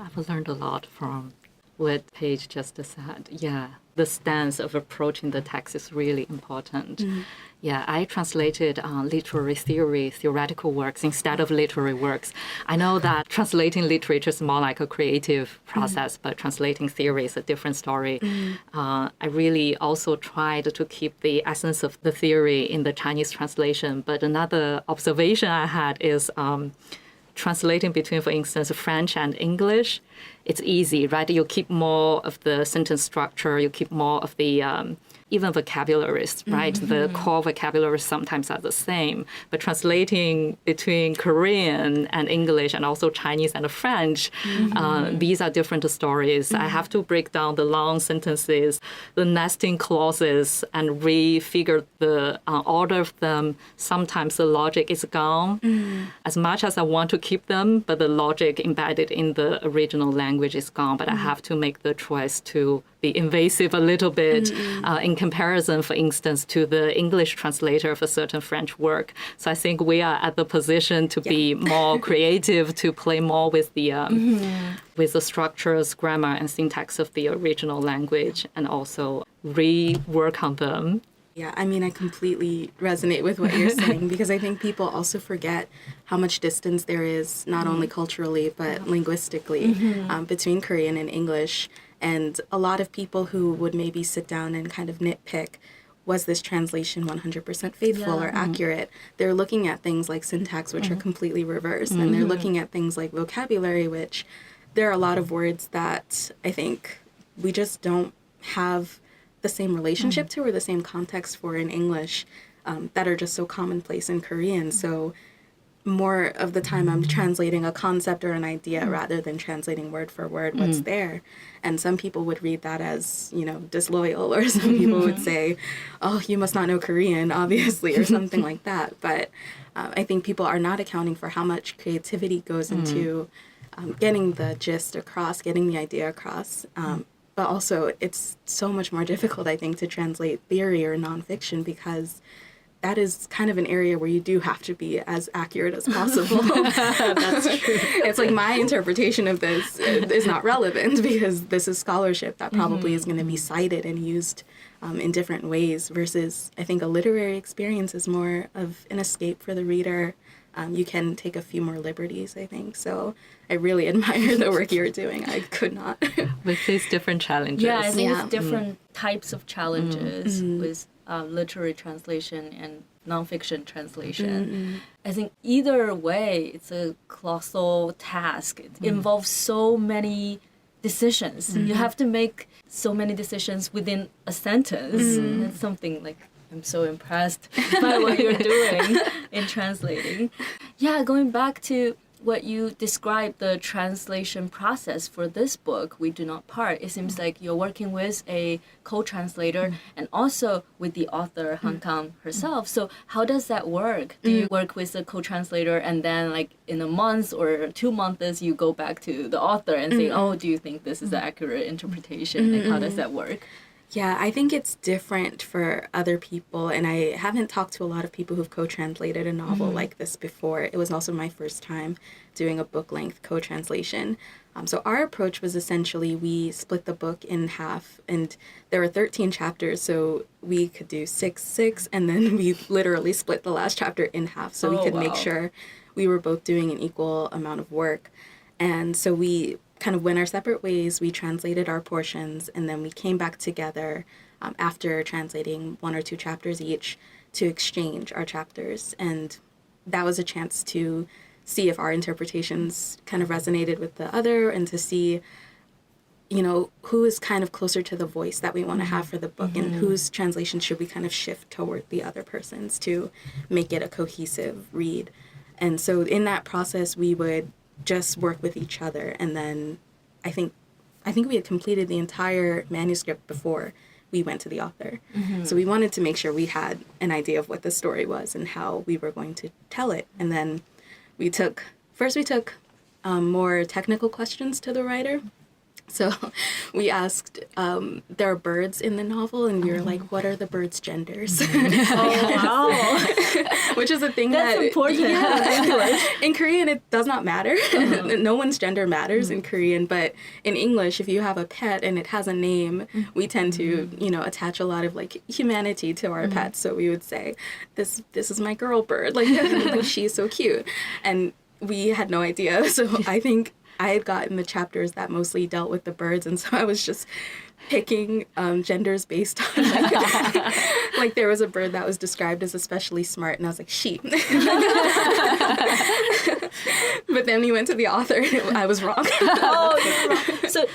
I've learned a lot from what Paige just said. Yeah, the stance of approaching the text is really important. Yeah, I translated literary theory, theoretical works instead of literary works. I know that translating literature is more like a creative process, but translating theory is a different story. I really also tried to keep the essence of the theory in the Chinese translation. But another observation I had is translating between, for instance, French and English. It's easy, right? You keep more of the sentence structure, you keep more of the even vocabularies, right? The core vocabularies sometimes are the same. But translating between Korean and English and also Chinese and French, these are different stories. I have to break down the long sentences, the nesting clauses, and refigure the order of them. Sometimes the logic is gone. As much as I want to keep them, but the logic embedded in the original language is gone. But I have to make the choice to be invasive a little bit in comparison, for instance, to the English translator of a certain French work. So I think we are at the position to be more creative, to play more with the structures, grammar, and syntax of the original language, and also rework on them. Yeah, I mean, I completely resonate with what you're saying, because I think people also forget how much distance there is, not only culturally, but linguistically, between Korean and English. And a lot of people who would maybe sit down and kind of nitpick, was this translation 100% faithful or accurate? They're looking at things like syntax, which are completely reversed. And they're looking at things like vocabulary, which there are a lot of words that I think we just don't have the same relationship to or the same context for in English that are just so commonplace in Korean. So more of the time I'm translating a concept or an idea rather than translating word for word what's there. And some people would read that as, you know, disloyal, or some people would say, oh, you must not know Korean, obviously, or something like that. But I think people are not accounting for how much creativity goes into getting the gist across, getting the idea across. But also it's so much more difficult, I think, to translate theory or nonfiction, because that is kind of an area where you do have to be as accurate as possible. That's true. It's like my interpretation of this is not relevant, because this is scholarship that probably is going to be cited and used in different ways, versus I think a literary experience is more of an escape for the reader. You can take a few more liberties, I think. So I really admire the work you're doing. I could not. We face different challenges. Yeah, I think it's different types of challenges with literary translation and nonfiction translation. I think either way, it's a colossal task. It involves so many decisions. You have to make so many decisions within a sentence. It's something like, I'm so impressed by what you're doing in translating. Yeah, going back to what you described, the translation process for this book, We Do Not Part, it seems like you're working with a co-translator and also with the author, Han Kang herself. So how does that work? Do you work with the co-translator and then like in a month or 2 months you go back to the author and say, oh, do you think this is an accurate interpretation? Like, how does that work? Yeah, I think it's different for other people, and I haven't talked to a lot of people who've co-translated a novel like this before. It was also my first time doing a book-length co-translation. So our approach was essentially we split the book in half, and there were 13 chapters, so we could do 6, and then we literally split the last chapter in half, so we could make sure we were both doing an equal amount of work. And so we kind of went our separate ways. We translated our portions, and then we came back together after translating 1 or 2 chapters each to exchange our chapters. And that was a chance to see if our interpretations kind of resonated with the other, and to see, you know, who is kind of closer to the voice that we want to have for the book, and whose translation should we kind of shift toward the other person's to make it a cohesive read. And so in that process, we would just work with each other, and then I think we had completed the entire manuscript before we went to the author. So we wanted to make sure we had an idea of what the story was and how we were going to tell it. And then we took more technical questions to the writer, So we asked, there are birds in the novel, and we were like, what are the birds' genders? Wow. Which is a thing That's important. Yeah, in Korean, it does not matter. No one's gender matters in Korean, but in English, if you have a pet and it has a name, we tend to, attach a lot of like humanity to our pets. So we would say, this is my girl bird, like she's so cute. And we had no idea. So I think I had gotten the chapters that mostly dealt with the birds, and so I was just picking genders based on like there was a bird that was described as especially smart, and I was like, sheep. But then we went to the author, and I was wrong. Oh, you're wrong. So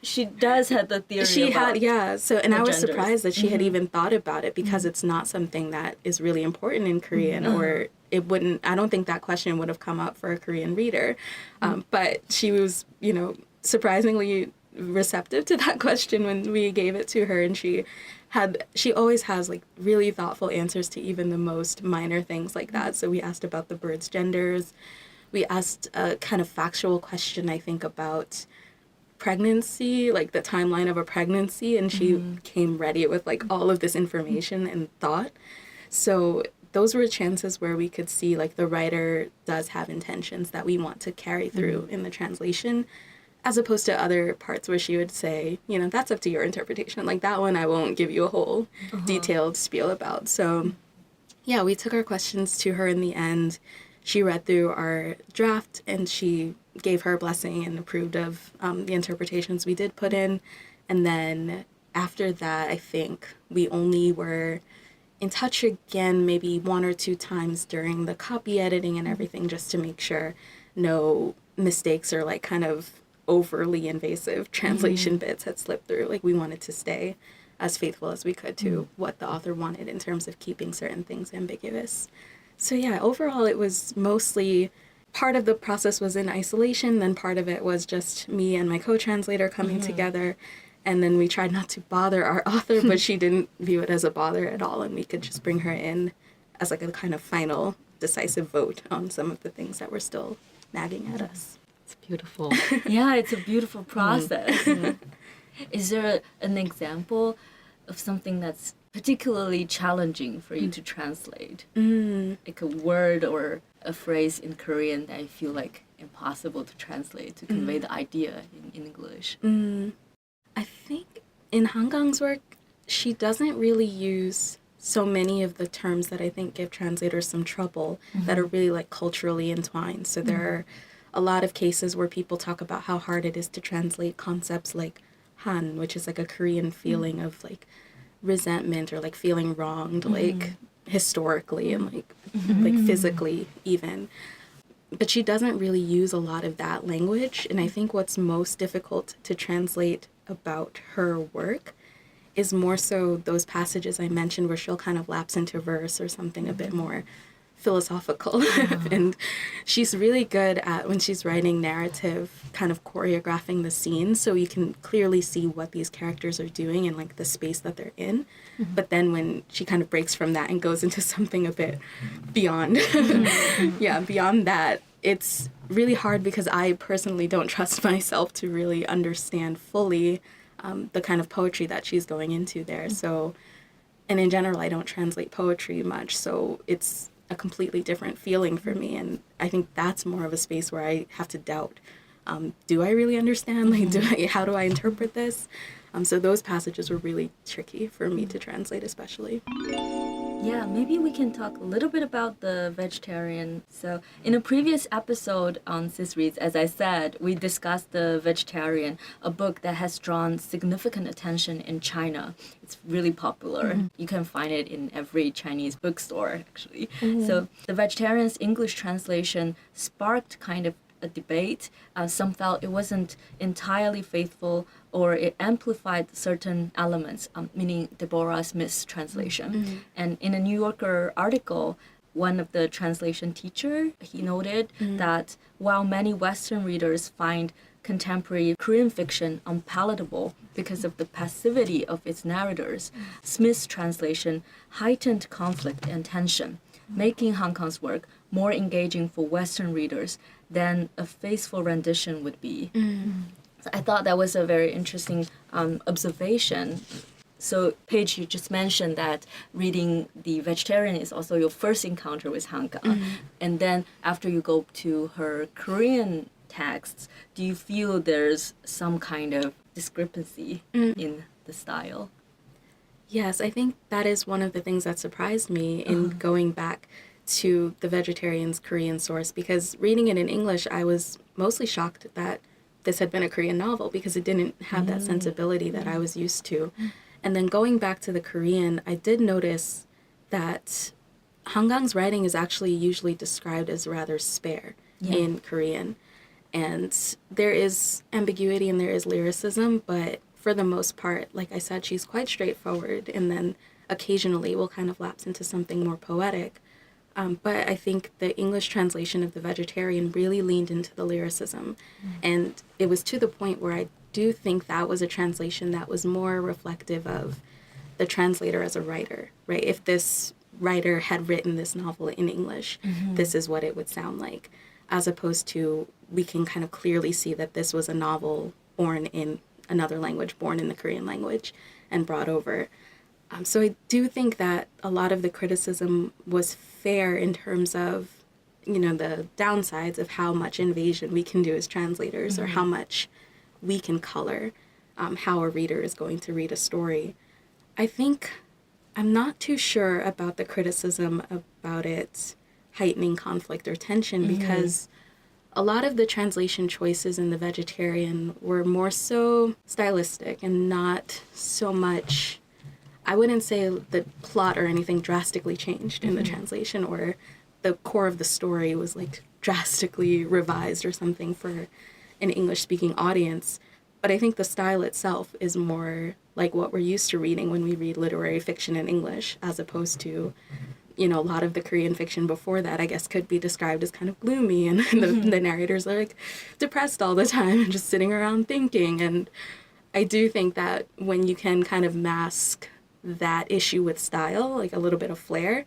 she does have the theory. She about had, yeah. So, and I was genders. surprised that she had even thought about it, because it's not something that is really important in Korean, or it wouldn't. I don't think that question would have come up for a Korean reader. But she was, surprisingly receptive to that question when we gave it to her, and she always has like really thoughtful answers to even the most minor things like that. So we asked about the birds' genders. We asked a kind of factual question, I think, about pregnancy, like the timeline of a pregnancy, and she came ready with like all of this information and thought. So those were chances where we could see like the writer does have intentions that we want to carry through in the translation, as opposed to other parts where she would say, that's up to your interpretation. Like that one I won't give you a whole detailed spiel about. So yeah, we took our questions to her in the end. She read through our draft, and she gave her blessing and approved of the interpretations we did put in. And then after that, I think we only were in touch again maybe one or two times during the copy editing and everything, just to make sure no mistakes or like kind of overly invasive translation bits had slipped through. Like we wanted to stay as faithful as we could to what the author wanted in terms of keeping certain things ambiguous. So yeah, overall it was mostly, part of the process was in isolation, then part of it was just me and my co-translator coming together, and then we tried not to bother our author, but she didn't view it as a bother at all, and we could just bring her in as like a kind of final decisive vote on some of the things that were still nagging at us. It's beautiful. Yeah, it's a beautiful process. Is there an example of something that's particularly challenging for you to translate? Like a word or a phrase in Korean that you feel like impossible to translate to convey the idea in English? I think in Han Kang's work, she doesn't really use so many of the terms that I think give translators some trouble that are really like culturally entwined. So there are a lot of cases where people talk about how hard it is to translate concepts like Han, which is like a Korean feeling of like resentment or like feeling wronged, like historically and like physically even. But she doesn't really use a lot of that language. And I think what's most difficult to translate about her work is more so those passages I mentioned where she'll kind of lapse into verse or something a bit more philosophical. And she's really good at, when she's writing narrative, kind of choreographing the scene so you can clearly see what these characters are doing and like the space that they're in. But then when she kind of breaks from that and goes into something a bit beyond, beyond that, it's really hard because I personally don't trust myself to really understand fully the kind of poetry that she's going into there. So, and in general, I don't translate poetry much, so it's a completely different feeling for me. And I think that's more of a space where I have to doubt, do I really understand? Like, how do I interpret this? So those passages were really tricky for me to translate, especially. Yeah, maybe we can talk a little bit about the vegetarian. So in a previous episode on Sisreads, as I said, we discussed The Vegetarian, a book that has drawn significant attention in China. It's really popular. You can find it in every Chinese bookstore, actually. So The Vegetarian's English translation sparked kind of a debate. Some felt it wasn't entirely faithful, or it amplified certain elements, meaning Deborah Smith's translation. And in a New Yorker article, one of the translation teacher, he noted that while many Western readers find contemporary Korean fiction unpalatable because of the passivity of its narrators, Smith's translation heightened conflict and tension, making Han Kang's work more engaging for Western readers than a faithful rendition would be. So I thought that was a very interesting observation. So Paige, you just mentioned that reading The Vegetarian is also your first encounter with Han Kang. And then after you go to her Korean texts, do you feel there's some kind of discrepancy in the style? Yes, I think that is one of the things that surprised me in going back to The Vegetarian's Korean source, because reading it in English, I was mostly shocked that this had been a Korean novel because it didn't have that sensibility that I was used to. And then going back to the Korean, I did notice that Han Kang's writing is actually usually described as rather spare in Korean. And there is ambiguity and there is lyricism, but for the most part, like I said, she's quite straightforward, and then occasionally will kind of lapse into something more poetic. But I think the English translation of The Vegetarian really leaned into the lyricism. And it was to the point where I do think that was a translation that was more reflective of the translator as a writer, right? If this writer had written this novel in English, this is what it would sound like, as opposed to we can kind of clearly see that this was a novel born in another language, born in the Korean language, and brought over. So I do think that a lot of the criticism was fair in terms of, you know, the downsides of how much invasion we can do as translators, or how much we can color how a reader is going to read a story. I think I'm not too sure about the criticism about it heightening conflict or tension, because a lot of the translation choices in The Vegetarian were more so stylistic and not so much, I wouldn't say the plot or anything drastically changed in the translation, or the core of the story was like drastically revised or something for an English-speaking audience. But I think the style itself is more like what we're used to reading when we read literary fiction in English, as opposed to, you know, a lot of the Korean fiction before that, I guess, could be described as kind of gloomy, and the narrators are like depressed all the time and just sitting around thinking. And I do think that when you can kind of mask that issue with style, like a little bit of flair,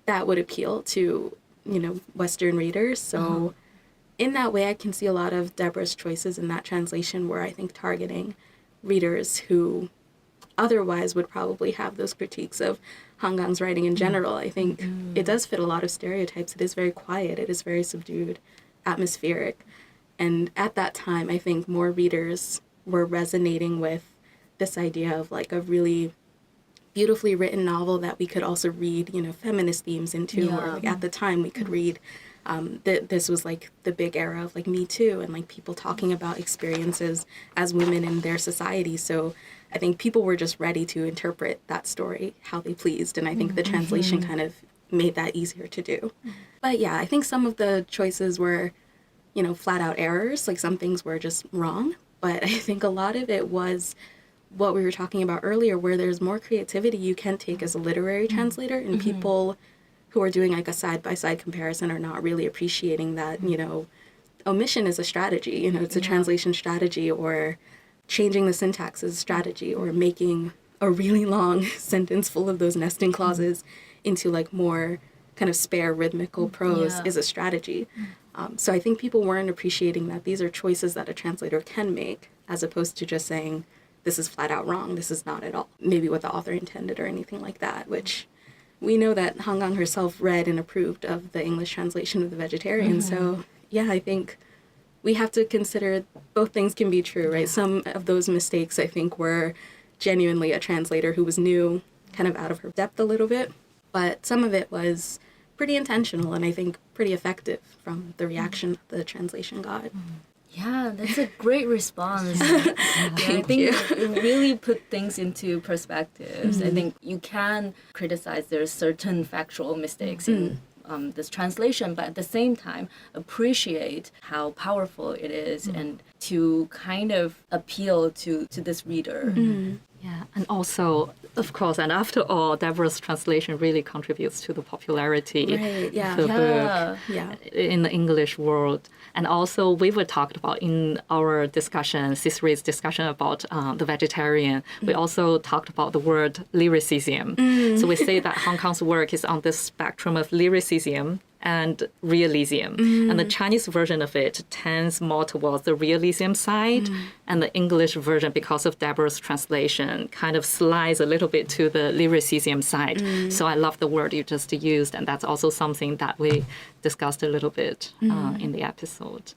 that would appeal to, you know, Western readers. So in that way, I can see a lot of Deborah's choices in that translation were, I think, targeting readers who otherwise would probably have those critiques of Han Kang's writing in general. I think it does fit a lot of stereotypes. It is very quiet. It is very subdued, atmospheric. And at that time, I think more readers were resonating with this idea of like a really beautifully written novel that we could also read, you know, feminist themes into, or like at the time we could read, this was like the big era of like Me Too, and like people talking about experiences as women in their society. So I think people were just ready to interpret that story how they pleased, and I think the translation kind of made that easier to do. But yeah, I think some of the choices were, you know, flat out errors, like some things were just wrong, but I think a lot of it was what we were talking about earlier, where there's more creativity you can take as a literary translator, and people who are doing like a side-by-side comparison are not really appreciating that, you know, omission is a strategy, you know, it's a translation strategy, or changing the syntax is a strategy, or making a really long sentence full of those nesting clauses into like more kind of spare rhythmical prose is a strategy. So I think people weren't appreciating that these are choices that a translator can make, as opposed to just saying, this is flat out wrong, this is not at all maybe what the author intended, or anything like that, which we know that Han Kang herself read and approved of the English translation of The Vegetarian. So yeah, I think we have to consider both things can be true, right? Some of those mistakes, I think, were genuinely a translator who was new, kind of out of her depth a little bit, but some of it was pretty intentional, and I think pretty effective from the reaction the translation got. Yeah, that's a great response. I think it really put things into perspectives. I think you can criticize there's certain factual mistakes in this translation, but at the same time appreciate how powerful it is and to kind of appeal to this reader. Yeah, and also, of course, and after all, Deborah's translation really contributes to the popularity of the book in the English world. And also, we were talked about in our discussion, Sisreads discussion about The Vegetarian, we also talked about the word lyricism. So we say that Han Kang's work is on this spectrum of lyricism and realism. And the Chinese version of it tends more towards the realism side, and the English version, because of Deborah's translation, kind of slides a little bit to the lyricism side. So I love the word you just used, and that's also something that we discussed a little bit in the episode.